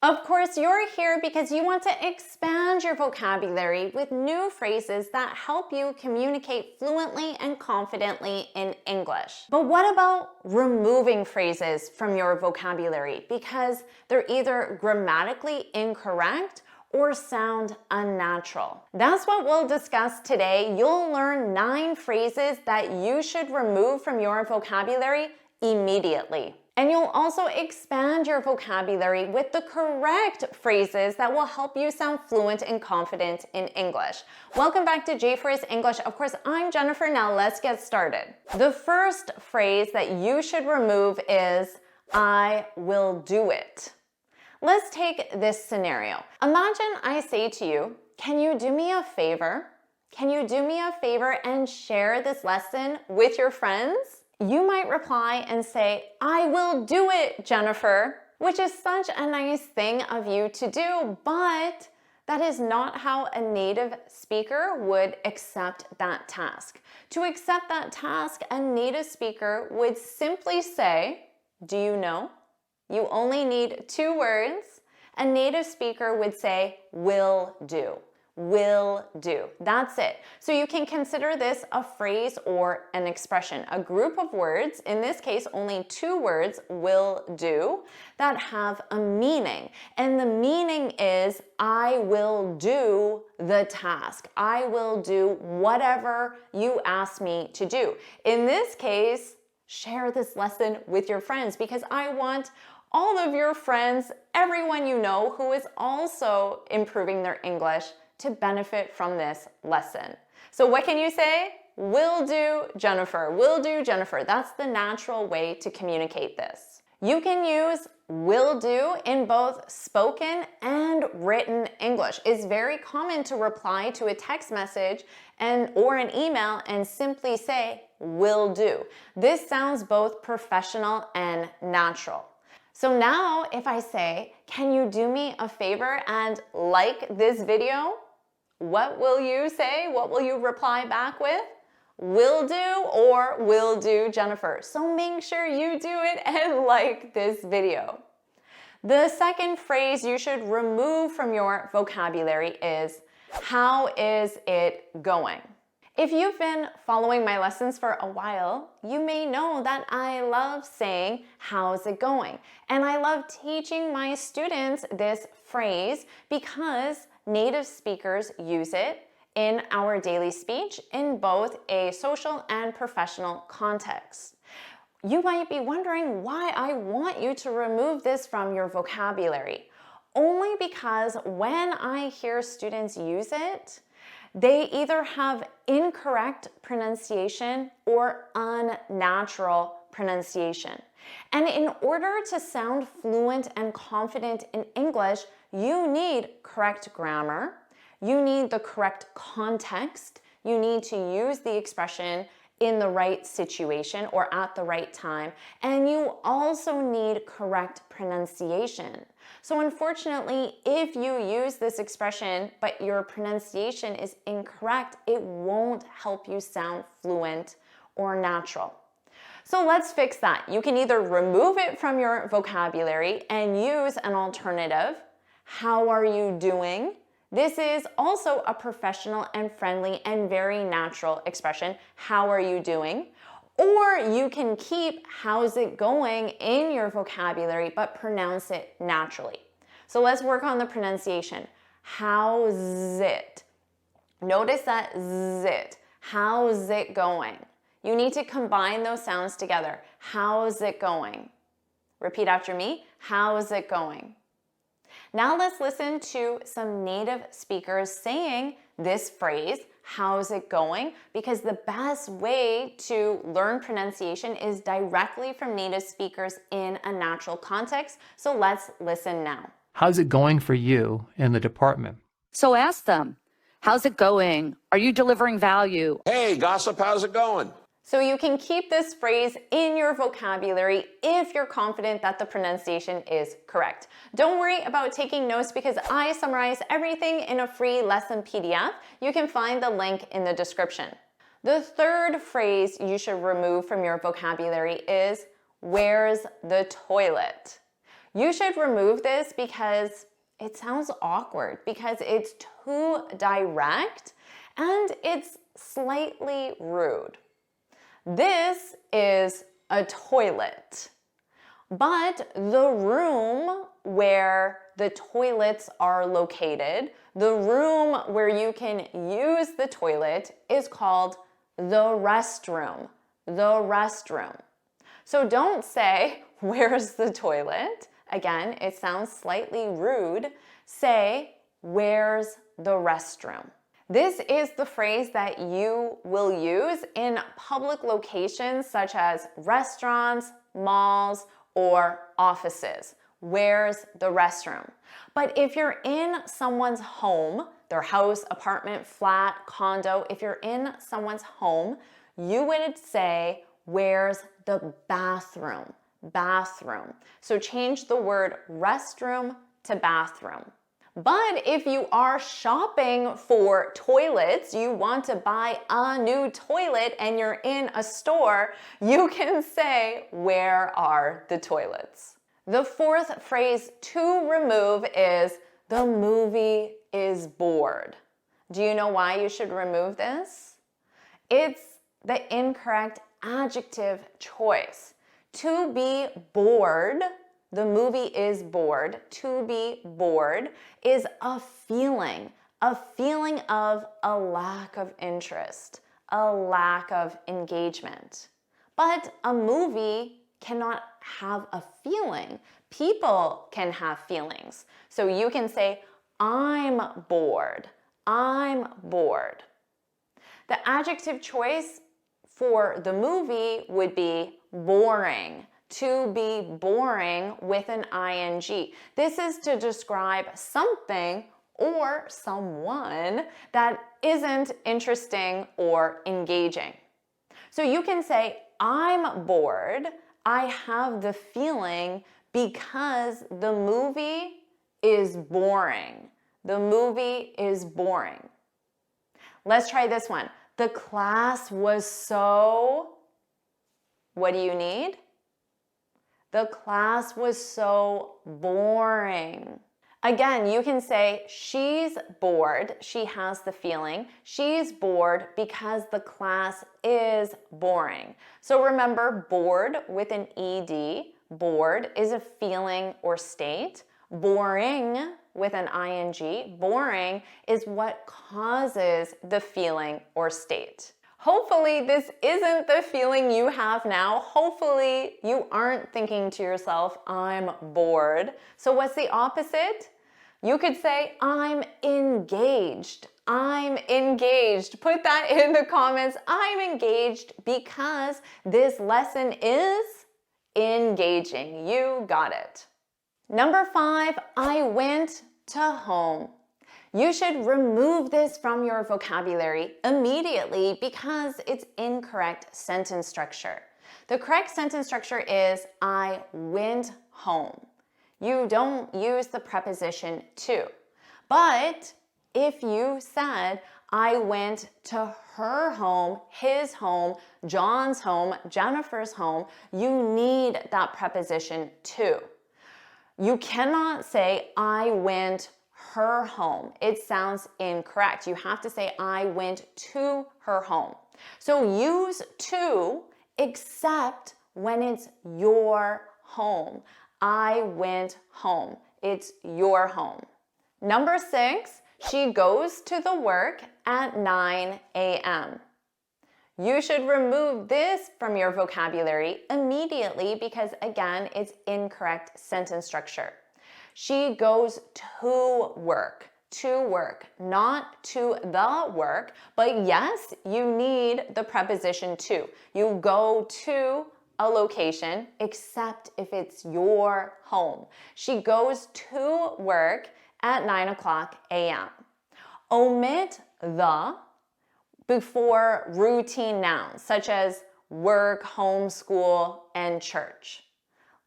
Of course, you're here because you want to expand your vocabulary with new phrases that help you communicate fluently and confidently in English. But what about removing phrases from your vocabulary because they're either grammatically incorrect or sound unnatural? That's what we'll discuss today. You'll learn 9 phrases that you should remove from your vocabulary immediately. And you'll also expand your vocabulary with the correct phrases that will help you sound fluent and confident in English. Welcome back to JForrest English. Of course, I'm Jennifer. Now let's get started. The first phrase that you should remove is, I will do it. Let's take this scenario. Imagine I say to you, can you do me a favor? Can you do me a favor and share this lesson with your friends? You might reply and say, I will do it, Jennifer, which is such a nice thing of you to do, but that is not how a native speaker would accept that task. To accept that task, a native speaker would simply say, do you know? You only need 2 words. A native speaker would say, will do. Will do. That's it. So you can consider this a phrase or an expression, a group of words, in this case only 2 words, will do, that have a meaning. And the meaning is, I will do the task. I will do whatever you ask me to do. In this case, share this lesson with your friends because I want all of your friends, everyone you know who is also improving their English, to benefit from this lesson. So what can you say? Will do, Jennifer. Will do, Jennifer. That's the natural way to communicate this. You can use will do in both spoken and written English. It's very common to reply to a text message or an email and simply say will do. This sounds both professional and natural. So now if I say, can you do me a favor and like this video? What will you say? What will you reply back with? Will do or will do, Jennifer. So make sure you do it and like this video. The second phrase you should remove from your vocabulary is, how is it going? If you've been following my lessons for a while, you may know that I love saying, how's it going? And I love teaching my students this phrase because native speakers use it in our daily speech in both a social and professional context. You might be wondering why I want you to remove this from your vocabulary. Only because when I hear students use it, they either have incorrect pronunciation or unnatural pronunciation. And in order to sound fluent and confident in English, you need correct grammar, you need the correct context, you need to use the expression in the right situation or at the right time, and you also need correct pronunciation. So unfortunately, if you use this expression but your pronunciation is incorrect, it won't help you sound fluent or natural. So let's fix that. You can either remove it from your vocabulary and use an alternative. How are you doing? This is also a professional and friendly and very natural expression. How are you doing? Or you can keep how's it going in your vocabulary but pronounce it naturally. So let's work on the pronunciation. How's it? Notice that zit. How's it going? You need to combine those sounds together. How's it going? Repeat after me. How's it going? Now let's listen to some native speakers saying this phrase, how's it going? Because the best way to learn pronunciation is directly from native speakers in a natural context. So let's listen now. How's it going for you in the department? So ask them, how's it going? Are you delivering value? Hey, gossip, how's it going? So you can keep this phrase in your vocabulary if you're confident that the pronunciation is correct. Don't worry about taking notes because I summarize everything in a free lesson PDF. You can find the link in the description. The third phrase you should remove from your vocabulary is, where's the toilet? You should remove this because it sounds awkward, because it's too direct and it's slightly rude. This is a toilet, but the room where the toilets are located, the room where you can use the toilet is called the restroom. The restroom. So don't say, where's the toilet? Again, it sounds slightly rude. Say, where's the restroom? This is the phrase that you will use in public locations such as restaurants, malls, or offices. Where's the restroom? But if you're in someone's home, their house, apartment, flat, condo, if you're in someone's home, you would say, where's the bathroom? Bathroom. So change the word restroom to bathroom. But if you are shopping for toilets, you want to buy a new toilet and you're in a store, you can say, where are the toilets? The fourth phrase to remove is, the movie is bored. Do you know why you should remove this? It's the incorrect adjective choice. To be bored, the movie is bored. To be bored is a feeling of a lack of interest, a lack of engagement. But a movie cannot have a feeling. People can have feelings. So you can say, I'm bored. I'm bored. The adjective choice for the movie would be boring. To be boring with an ing. This is to describe something or someone that isn't interesting or engaging. So you can say, I'm bored. I have the feeling because the movie is boring. The movie is boring. Let's try this one. The class was so... What do you need? The class was so boring. Again, you can say she's bored. She has the feeling. She's bored because the class is boring. So remember, bored with an ed. Bored is a feeling or state. Boring with an ing. Boring is what causes the feeling or state. Hopefully this isn't the feeling you have now. Hopefully you aren't thinking to yourself, I'm bored. So what's the opposite? You could say, I'm engaged. I'm engaged. Put that in the comments. I'm engaged because this lesson is engaging. You got it. Number 5, I went to home. You should remove this from your vocabulary immediately because it's incorrect sentence structure. The correct sentence structure is, I went home. You don't use the preposition to. But if you said, I went to her home, his home, John's home, Jennifer's home, you need that preposition to. You cannot say, I went her home. It sounds incorrect. You have to say, I went to her home. So use to except when it's your home. I went home. It's your home. Number 6, she goes to the work at 9 a.m. You should remove this from your vocabulary immediately because, again, it's incorrect sentence structure. She goes to work, not to the work, but yes, you need the preposition to. You go to a location, except if it's your home. She goes to work at 9 a.m. Omit the before routine nouns, such as work, home, school, and church.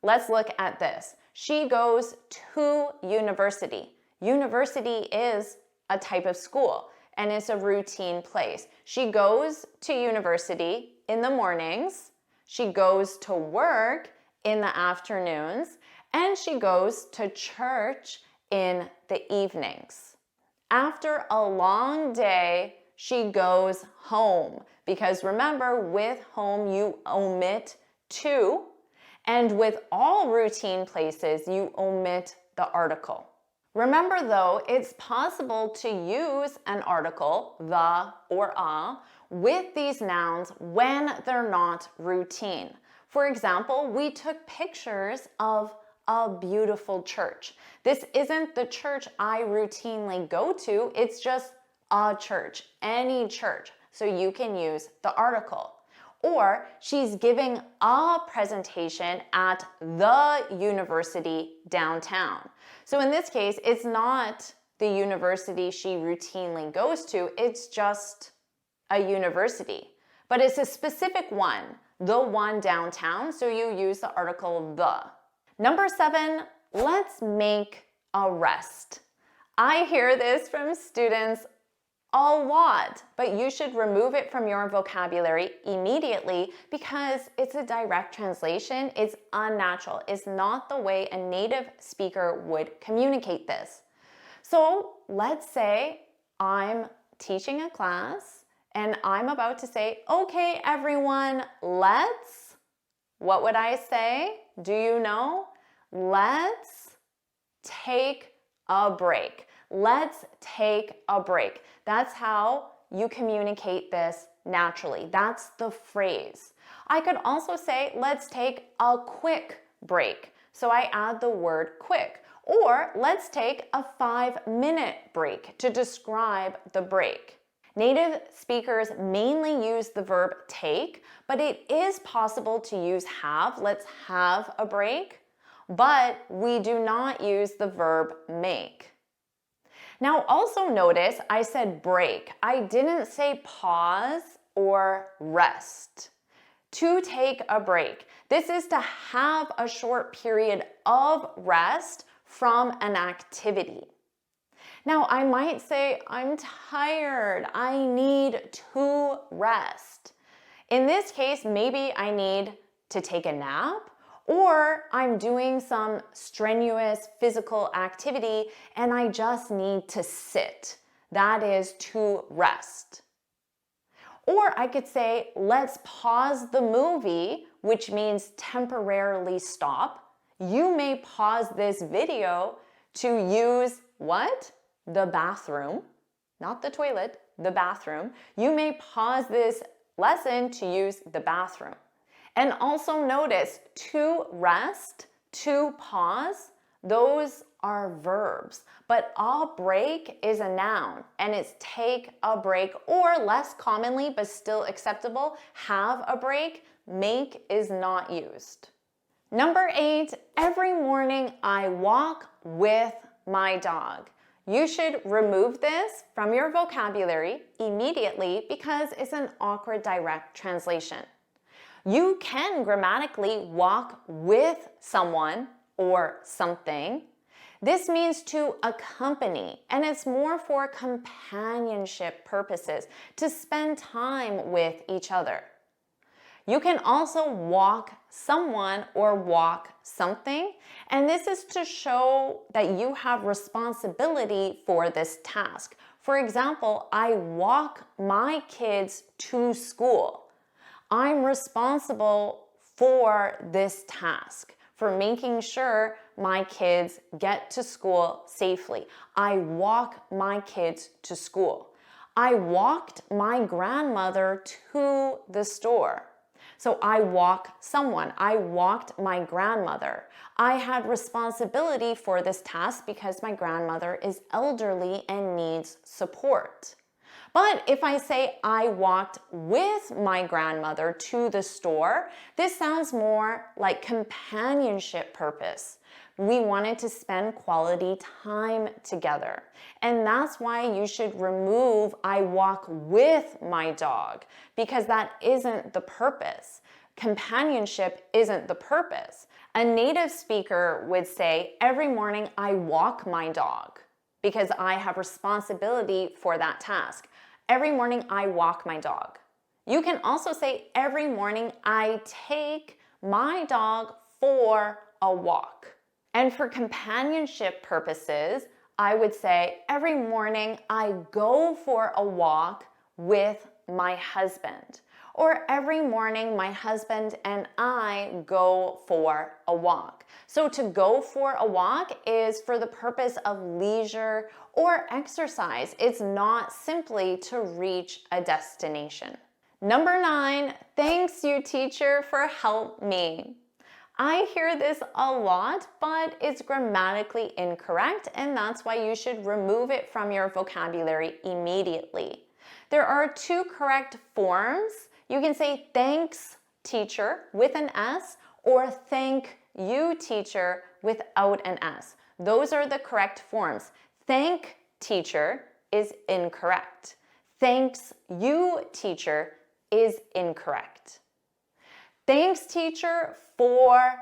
Let's look at this. She goes to university. University is a type of school, and it's a routine place. She goes to university in the mornings. She goes to work in the afternoons, And she goes to church in the evenings. After a long day, she goes home. Because remember, with home, you omit to. And with all routine places, you omit the article. Remember though, it's possible to use an article, the or a, with these nouns when they're not routine. For example, we took pictures of a beautiful church. This isn't the church I routinely go to, it's just a church, any church. So you can use the article. Or she's giving a presentation at the university downtown. So in this case, it's not the university she routinely goes to, it's just a university. But it's a specific one, the one downtown, so you use the article the. Number 7, let's make a rest. I hear this from students a lot, but you should remove it from your vocabulary immediately because it's a direct translation. It's unnatural. It's not the way a native speaker would communicate this. So let's say I'm teaching a class and I'm about to say, okay, everyone, let's, what would I say? Do you know? Let's take a break. Let's take a break. That's how you communicate this naturally. That's the phrase. I could also say, let's take a quick break. So I add the word quick. Or let's take a 5-minute break to describe the break. Native speakers mainly use the verb take, but it is possible to use have. Let's have a break. But we do not use the verb make. Now also notice I said break. I didn't say pause or rest. To take a break. This is to have a short period of rest from an activity. Now I might say, I'm tired. I need to rest. In this case, maybe I need to take a nap, or I'm doing some strenuous physical activity and I just need to sit. That is to rest. Or I could say, let's pause the movie, which means temporarily stop. You may pause this video to use what? The bathroom, not the toilet, the bathroom. You may pause this lesson to use the bathroom. And also notice to rest, to pause, those are verbs. But a break is a noun and it's take a break, or less commonly but still acceptable, have a break. Make is not used. Number 8, every morning I walk with my dog. You should remove this from your vocabulary immediately because it's an awkward direct translation. You can grammatically walk with someone or something. This means to accompany, and it's more for companionship purposes, to spend time with each other. You can also walk someone or walk something, and this is to show that you have responsibility for this task. For example, I walk my kids to school. I'm responsible for this task, for making sure my kids get to school safely. I walk my kids to school. I walked my grandmother to the store. So I walk someone. I walked my grandmother. I had responsibility for this task because my grandmother is elderly and needs support. But if I say I walked with my grandmother to the store, this sounds more like companionship purpose. We wanted to spend quality time together. And that's why you should remove I walk with my dog, because that isn't the purpose. Companionship isn't the purpose. A native speaker would say, every morning I walk my dog because I have responsibility for that task. Every morning I walk my dog. You can also say, every morning I take my dog for a walk. And for companionship purposes, I would say every morning I go for a walk with my husband. Or every morning my husband and I go for a walk. So to go for a walk is for the purpose of leisure or exercise. It's not simply to reach a destination. Number 9, thanks you teacher for help me. I hear this a lot, but it's grammatically incorrect, and that's why you should remove it from your vocabulary immediately. There are 2 correct forms. You can say thanks teacher with an S or thank you teacher without an S. Those are the correct forms. Thank teacher is incorrect. Thanks you teacher is incorrect. Thanks teacher for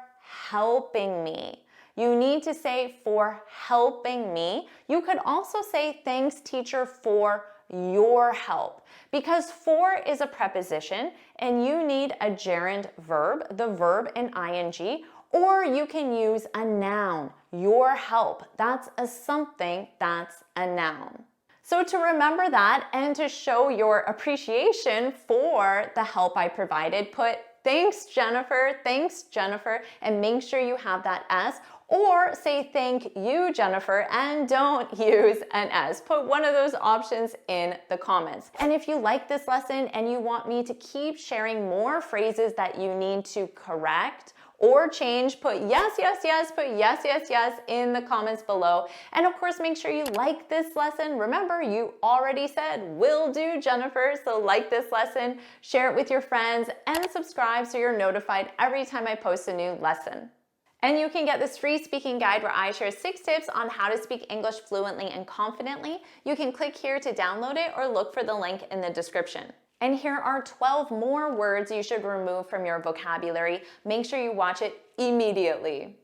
helping me. You need to say for helping me. You could also say thanks teacher for your help, because for is a preposition and you need a gerund verb, the verb in ing, or you can use a noun, your help. That's a something, that's a noun. So to remember that and to show your appreciation for the help I provided, put thanks Jennifer, and make sure you have that S, or say thank you Jennifer and don't use an S. Put one of those options in the comments. And if you like this lesson and you want me to keep sharing more phrases that you need to correct or change, put yes, yes in the comments below. And of course, make sure you like this lesson. Remember, you already said will do, Jennifer, so like this lesson, share it with your friends, and subscribe so you're notified every time I post a new lesson. And you can get this free speaking guide where I share 6 tips on how to speak English fluently and confidently. You can click here to download it or look for the link in the description. And here are 12 more words you should remove from your vocabulary. Make sure you watch it immediately.